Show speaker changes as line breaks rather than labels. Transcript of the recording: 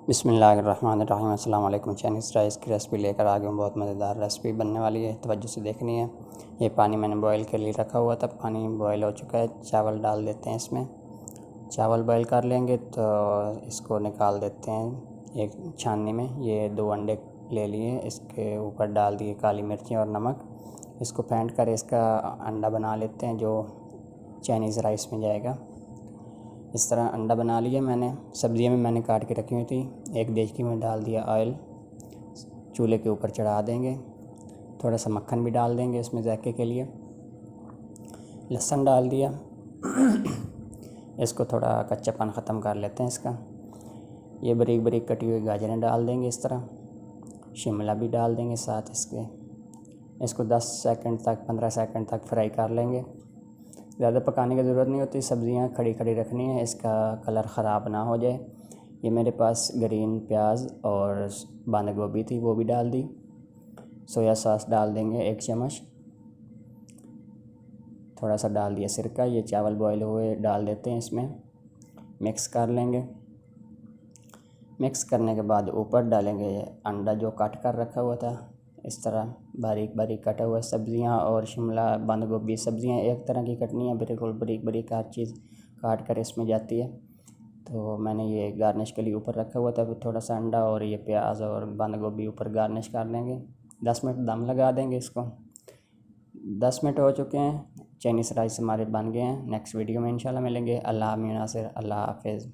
बिस्मिल्लाहिर्रहमानिर्रहीम। अस्सलाम वालेकुम। चाइनीज़ राइस की रेसिपी लेकर आ गया हूँ। बहुत मज़ेदार रेसिपी बनने वाली है, तवज्जो से देखनी है। ये पानी मैंने बॉईल के लिए रखा हुआ था, पानी बॉईल हो चुका है। चावल डाल देते हैं इसमें। चावल बॉईल कर लेंगे तो इसको निकाल देते हैं एक छाननी में। ये 2 अंडे ले लिए, इसके ऊपर डाल दिए काली मिर्ची और नमक। इसको फेंट कर इसका अंडा बना लेते हैं जो चाइनीज़ राइस में जाएगा। इस तरह अंडा बना लिया मैंने। सब्जियां भी मैंने काट के रखी हुई थी। एक देचकी में डाल दिया ऑयल, चूल्हे के ऊपर चढ़ा देंगे। थोड़ा सा मक्खन भी डाल देंगे इसमें जायके के लिए। लहसुन डाल दिया। इसको थोड़ा कच्चापन ख़त्म कर लेते हैं इसका। ये बारीक बारीक कटी हुई गाजरें डाल देंगे इस तरह। शिमला भी डाल देंगे साथ इसके। इसको 10 सेकंड तक 15 सेकंड तक फ्राई कर लेंगे। ज़्यादा पकाने की ज़रूरत नहीं होती, सब्ज़ियाँ खड़ी खड़ी रखनी है, इसका कलर ख़राब ना हो जाए। ये मेरे पास ग्रीन प्याज और बंद गोभी थी, वो भी डाल दी। सोया सॉस डाल देंगे 1 चम्मच। थोड़ा सा डाल दिया सिरका। ये चावल बॉईल हुए डाल देते हैं इसमें, मिक्स कर लेंगे। मिक्स करने के बाद ऊपर डालेंगे अंडा जो काट कर रखा हुआ था। इस तरह बारीक बारीक कटा हुआ सब्ज़ियाँ और शिमला बंद गोभी, सब्ज़ियाँ एक तरह की कटनी है, बिल्कुल बारीक बारीक हर चीज़ काट कर इसमें जाती है। तो मैंने ये गार्निश के लिए ऊपर रखा हुआ था। फिर थोड़ा सा अंडा और ये प्याज और बंद गोभी ऊपर गार्निश कर लेंगे। 10 मिनट दम लगा देंगे इसको। 10 मिनट हो चुके हैं, चाइनीज़ राइस हमारे बन गए हैं। नेक्स्ट वीडियो में इंशाल्लाह मिलेंगे। अल्लाह नासिर, अल्लाह हाफ़िज़।